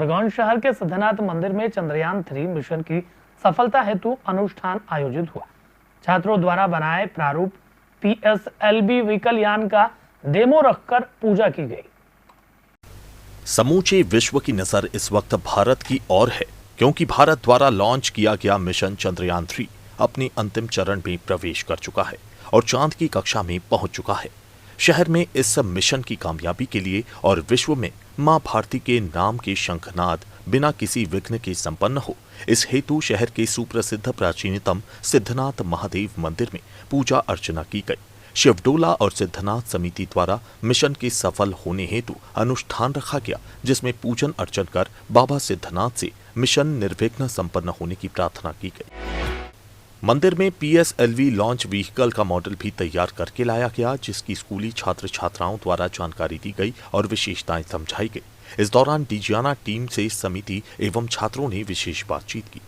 खरगोन शहर के सिद्धनाथ मंदिर में चंद्रयान 3 मिशन की सफलता हेतु अनुष्ठान आयोजित हुआ। छात्रों द्वारा बनाए प्रारूप पीएसएलवी व्हीकल यान का डेमो रखकर पूजा की गई। समूचे विश्व की नजर इस वक्त भारत की ओर है, क्योंकि भारत द्वारा लॉन्च किया गया मिशन चंद्रयान 3 अपने अंतिम चरण में प्रवेश कर चुका है और चांद की कक्षा में पहुंच चुका है। शहर में इस मिशन की कामयाबी के लिए और विश्व में मां भारती के नाम के शंखनाद बिना किसी विघ्न के संपन्न हो, इस हेतु शहर के सुप्रसिद्ध प्राचीनतम सिद्धनाथ महादेव मंदिर में पूजा अर्चना की गई। शिवडोला और सिद्धनाथ समिति द्वारा मिशन के सफल होने हेतु अनुष्ठान रखा गया, जिसमें पूजन अर्चन कर बाबा सिद्धनाथ से मिशन निर्विघ्न संपन्न होने की प्रार्थना की गई। मंदिर में पीएसएलवी लॉन्च व्हीकल का मॉडल भी तैयार करके लाया गया, जिसकी स्कूली छात्र छात्राओं द्वारा जानकारी दी गई और विशेषताएं समझाई गई। इस दौरान डीजियाना टीम से समिति एवं छात्रों ने विशेष बातचीत की।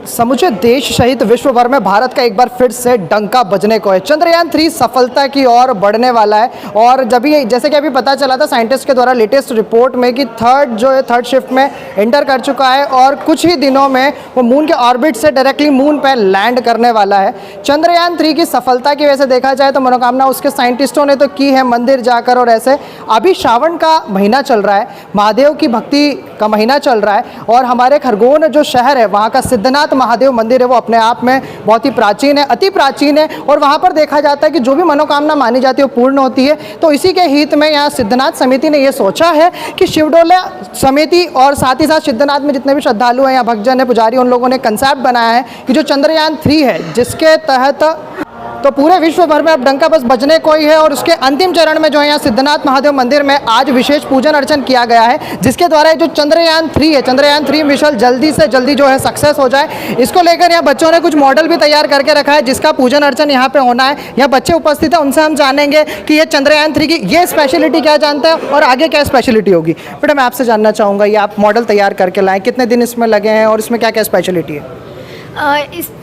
समूचे देश सहित विश्व भर में भारत का एक बार फिर से डंका बजने को है। चंद्रयान 3 सफलता की ओर बढ़ने वाला है और जैसे कि अभी पता चला था साइंटिस्ट के द्वारा लेटेस्ट रिपोर्ट में कि थर्ड शिफ्ट में एंटर कर चुका है और कुछ ही दिनों में वो मून के ऑर्बिट से डायरेक्टली मून पर लैंड करने वाला है। चंद्रयान 3 की सफलता की वजह से देखा जाए तो मनोकामना उसके साइंटिस्टों ने तो की है मंदिर जाकर, और ऐसे अभी श्रावण का महीना चल रहा है, महादेव की भक्ति का महीना चल रहा है और हमारे खरगोन जो शहर है वहाँ का सिद्धनाथ महादेव मंदिर है वो अपने आप में बहुत ही प्राचीन है, अति प्राचीन है और वहाँ पर देखा जाता है कि जो भी मनोकामना मानी जाती है वो पूर्ण होती है। तो इसी के हित में यहाँ सिद्धनाथ समिति ने ये सोचा है कि शिवडोला समिति और साथ ही साथ सिद्धनाथ में जितने भी श्रद्धालु हैं या भक्तजन है, पुजारी, उन लोगों ने कंसेप्ट बनाया है कि जो चंद्रयान 3 है जिसके तहत तो पूरे विश्व भर में अब डंका बस बजने को ही है और उसके अंतिम चरण में जो है यहाँ सिद्धनाथ महादेव मंदिर में आज विशेष पूजन अर्चन किया गया है, जिसके द्वारा जो चंद्रयान 3 है, चंद्रयान 3 मिशन जल्दी से जल्दी जो है सक्सेस हो जाए। इसको लेकर यहाँ बच्चों ने कुछ मॉडल भी तैयार करके रखा है जिसका पूजन अर्चन यहाँ पे होना है। यहाँ बच्चे उपस्थित है, उनसे हम जानेंगे कि ये चंद्रयान 3 की ये स्पेशलिटी क्या जानते हैं और आगे क्या स्पेशलिटी होगी। बेटा मैं आपसे जानना चाहूँगा, ये आप मॉडल तैयार करके लाएँ, कितने दिन इसमें लगे हैं और इसमें क्या क्या स्पेशलिटी है?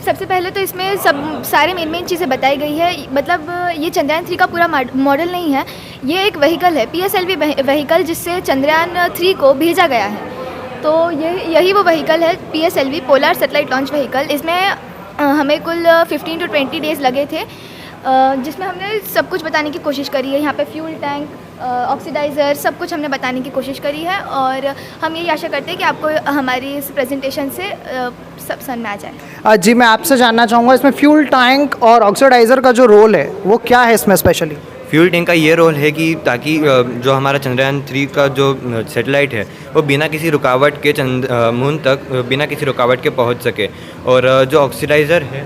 सबसे पहले तो इसमें सारे मेन चीज़ें बताई गई है। मतलब ये चंद्रयान 3 का पूरा मॉडल नहीं है, ये एक व्हीकल है, पीएसएलवी व्हीकल, जिससे चंद्रयान 3 को भेजा गया है। तो यही वो व्हीकल है, PSLV polar satellite launch vehicle. इसमें हमें कुल 15 to 20 डेज़ लगे थे, जिसमें हमने सब कुछ बताने की कोशिश करी है। यहाँ पे फ्यूल टैंक, ऑक्सीडाइज़र, सब कुछ हमने बताने की कोशिश करी है और हम यही आशा करते हैं कि आपको हमारी इस प्रेजेंटेशन से सब समझ में आ जाए। जी मैं आपसे जानना चाहूँगा, इसमें फ्यूल टैंक और ऑक्सीडाइज़र का जो रोल है वो क्या है इसमें स्पेशली? फ्यूल टैंक का ये रोल है कि ताकि जो हमारा चंद्रयान 3 का जो सैटेलाइट है वो बिना किसी रुकावट के मून तक बिना किसी रुकावट के पहुंच सके। और जो ऑक्सीडाइज़र है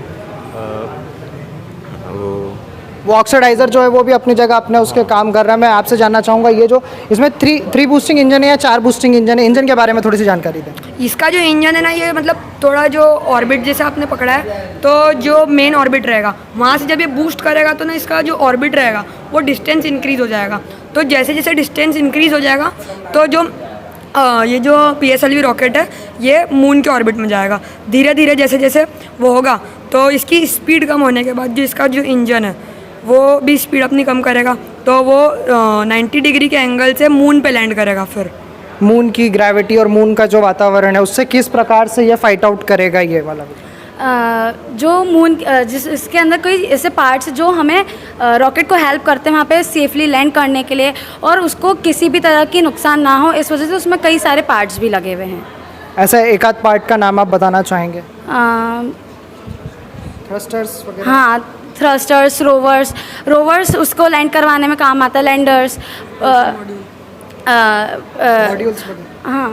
वो ऑक्सीडाइज़र जो है वो भी अपनी जगह अपने उसके काम कर रहा है। मैं आपसे जानना चाहूँगा, ये जो इसमें थ्री बूस्टिंग इंजन है या 4 बूस्टिंग इंजन है, इंजन के बारे में थोड़ी सी जानकारी दें। इसका जो इंजन है ना, ये मतलब थोड़ा जो ऑर्बिट जैसे आपने पकड़ा है तो जो मेन ऑर्बिट रहेगा वहाँ से जब ये बूस्ट करेगा तो ना इसका जो ऑर्बिट रहेगा वो डिस्टेंस इंक्रीज़ हो जाएगा। तो जैसे जैसे डिस्टेंस इंक्रीज़ हो जाएगा तो जो ये जो पीएसएलवी रॉकेट है ये मून के ऑर्बिट में जाएगा। धीरे धीरे जैसे जैसे वो होगा तो इसकी स्पीड कम होने के बाद जो इसका जो इंजन है वो भी स्पीड अपनी कम करेगा, तो वो 90 डिग्री के एंगल से मून पे लैंड करेगा। फिर मून की ग्रेविटी और मून का जो वातावरण है उससे किस प्रकार से ये फाइट आउट करेगा ये वाला? जो मून इसके अंदर कोई ऐसे पार्ट्स जो हमें रॉकेट को हेल्प करते हैं वहाँ पे सेफली लैंड करने के लिए और उसको किसी भी तरह की नुकसान ना हो, इस वजह से उसमें कई सारे पार्ट्स भी लगे हुए हैं। ऐसा एक आध पार्ट का नाम आप बताना चाहेंगे? थ्रस्टर्स वगैरह? हाँ, थ्रस्टर्स, रोवर्स उसको लैंड करवाने में काम आता है, लैंडर्स, मॉड्यूल्स, हाँ,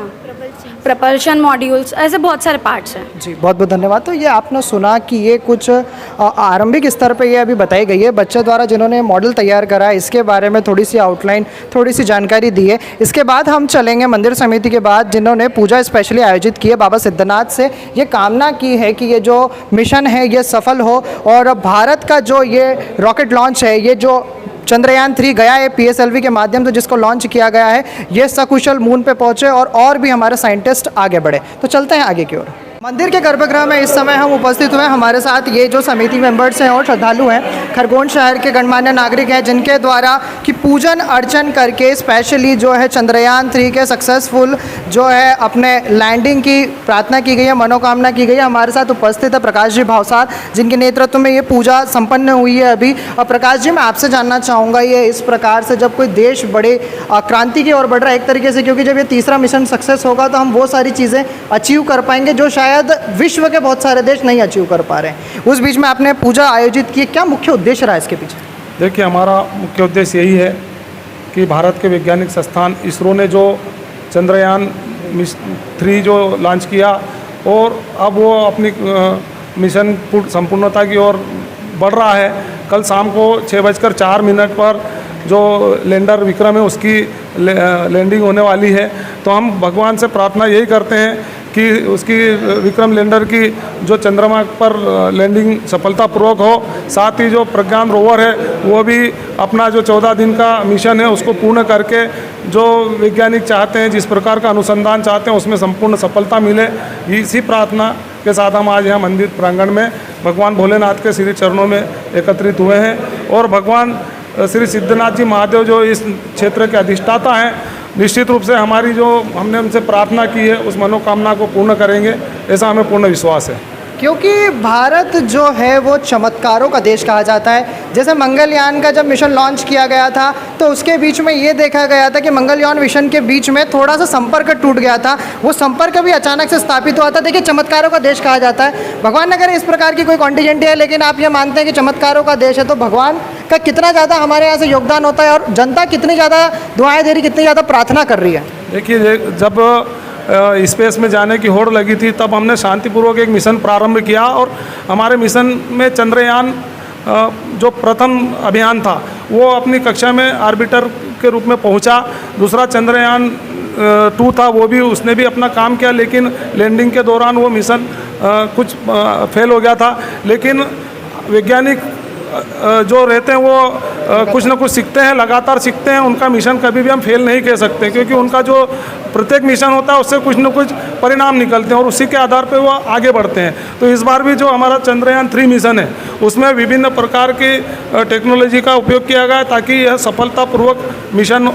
प्रपल्शन मॉड्यूल्स, ऐसे बहुत सारे पार्ट्स हैं। जी बहुत बहुत धन्यवाद। तो ये आपने सुना कि ये कुछ आरंभिक स्तर पे ये अभी बताई गई है बच्चों द्वारा जिन्होंने मॉडल तैयार करा है, इसके बारे में थोड़ी सी आउटलाइन, थोड़ी सी जानकारी दी है। इसके बाद हम चलेंगे मंदिर समिति के बाद जिन्होंने पूजा स्पेशली आयोजित की है, बाबा सिद्धनाथ से ये कामना की है कि ये जो मिशन है ये सफल हो और भारत का जो ये रॉकेट लॉन्च है, ये जो चंद्रयान 3 गया है पीएसएलवी के माध्यम से जिसको लॉन्च किया गया है, ये सकुशल मून पे पहुंचे और भी हमारे साइंटिस्ट आगे बढ़े। तो चलते हैं आगे की ओर। मंदिर के गर्भगृह में इस समय हम उपस्थित हुए हैं। हमारे साथ ये जो समिति मेंबर्स हैं और श्रद्धालु हैं, खरगोन शहर के गणमान्य नागरिक हैं, जिनके द्वारा कि पूजन अर्चन करके स्पेशली जो है चंद्रयान 3 के सक्सेसफुल जो है अपने लैंडिंग की प्रार्थना की गई है, मनोकामना की गई है। हमारे साथ उपस्थित है प्रकाश जी भावसार, जिनके नेतृत्व में ये पूजा संपन्न हुई है अभी। और प्रकाश जी, मैं आपसे जानना चाहूँगा, ये इस प्रकार से जब कोई देश बड़े क्रांति की ओर बढ़ रहा है एक तरीके से, क्योंकि जब ये तीसरा मिशन सक्सेस होगा तो हम वो सारी चीज़ें अचीव कर पाएंगे जो शायद विश्व के बहुत सारे देश नहीं अचीव कर पा रहे हैं। उस बीच में आपने पूजा आयोजित की, क्या मुख्य उद्देश्य रहा इसके पीछे? देखिए, हमारा मुख्य उद्देश्य यही है कि भारत के वैज्ञानिक संस्थान इसरो ने जो चंद्रयान 3 जो लॉन्च किया और अब वो अपनी मिशन संपूर्णता की ओर बढ़ रहा है। कल शाम को 6:04 पर जो लैंडर विक्रम है उसकी लैंडिंग होने वाली है। तो हम भगवान से प्रार्थना यही करते हैं कि उसकी विक्रम लैंडर की जो चंद्रमा पर लैंडिंग सफलतापूर्वक हो। साथ ही जो प्रज्ञान रोवर है वो भी अपना जो 14 दिन का मिशन है उसको पूर्ण करके जो वैज्ञानिक चाहते हैं, जिस प्रकार का अनुसंधान चाहते हैं, उसमें संपूर्ण सफलता मिले। इसी प्रार्थना के साथ हम आज यहाँ मंदिर प्रांगण में भगवान भोलेनाथ के श्री चरणों में एकत्रित हुए हैं। और भगवान श्री सिद्धनाथ जी महादेव जो इस क्षेत्र के अधिष्ठाता हैं, निश्चित रूप से हमारी जो हमने उनसे प्रार्थना की है उस मनोकामना को पूर्ण करेंगे, ऐसा हमें पूर्ण विश्वास है। क्योंकि भारत जो है वो चमत्कारों का देश कहा जाता है। जैसे मंगलयान का जब मिशन लॉन्च किया गया था तो उसके बीच में ये देखा गया था कि मंगलयान मिशन के बीच में थोड़ा सा संपर्क टूट गया था, वो संपर्क भी अचानक से स्थापित हुआ था। देखिए, चमत्कारों का देश कहा जाता है। भगवान अगर इस प्रकार की कोई कॉन्टिजेंट है, लेकिन आप ये मानते हैं कि चमत्कारों का देश है, तो भगवान का कितना ज़्यादा हमारे यहाँ से योगदान होता है और जनता कितनी ज़्यादा दुआएं दे रही, कितनी ज़्यादा प्रार्थना कर रही है? देखिए, जब स्पेस में जाने की होड़ लगी थी तब हमने शांतिपूर्वक एक मिशन प्रारंभ किया और हमारे मिशन में चंद्रयान जो प्रथम अभियान था वो अपनी कक्षा में ऑर्बिटर के रूप में पहुंचा। दूसरा चंद्रयान 2 था, वो भी उसने भी अपना काम किया, लेकिन लैंडिंग के दौरान वो मिशन कुछ फेल हो गया था। लेकिन वैज्ञानिक जो रहते हैं वो कुछ ना कुछ सीखते हैं, लगातार सीखते हैं। उनका मिशन कभी भी हम फेल नहीं कह सकते, क्योंकि उनका जो प्रत्येक मिशन होता है उससे कुछ ना कुछ परिणाम निकलते हैं और उसी के आधार पर वो आगे बढ़ते हैं। तो इस बार भी जो हमारा चंद्रयान 3 मिशन है उसमें विभिन्न प्रकार की टेक्नोलॉजी का उपयोग किया गया ताकि यह सफलतापूर्वक मिशन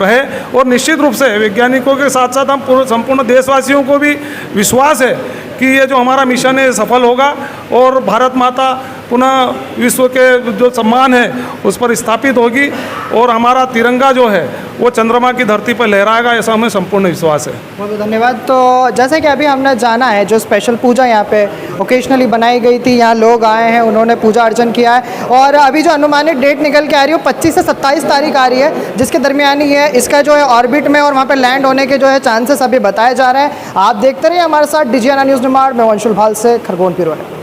रहे। और निश्चित रूप से वैज्ञानिकों के साथ साथ हम संपूर्ण देशवासियों को भी विश्वास है कि ये जो हमारा मिशन है सफल होगा और भारत माता पुनः विश्व के जो सम्मान है उस पर स्थापित होगी और हमारा तिरंगा जो है वो चंद्रमा की धरती पर लहराएगा, ऐसा हमें संपूर्ण विश्वास है। बहुत बहुत धन्यवाद। तो जैसे कि अभी हमने जाना है, जो स्पेशल पूजा यहाँ पे ओकेजनली बनाई गई थी, यहाँ लोग आए हैं, उन्होंने पूजा अर्चन किया है और अभी जो अनुमानित डेट निकल के आ रही है वो 25 से 27 तारीख आ रही है, जिसके दरमियान ही है इसका जो है ऑर्बिट में और वहाँ पर लैंड होने के जो है चांसेस अभी बताए जा रहे हैं। आप देखते रहिए हमारे साथ DGNR न्यूज़ निमाड़ में। वंशुल भाल से खरगोन पिरोने।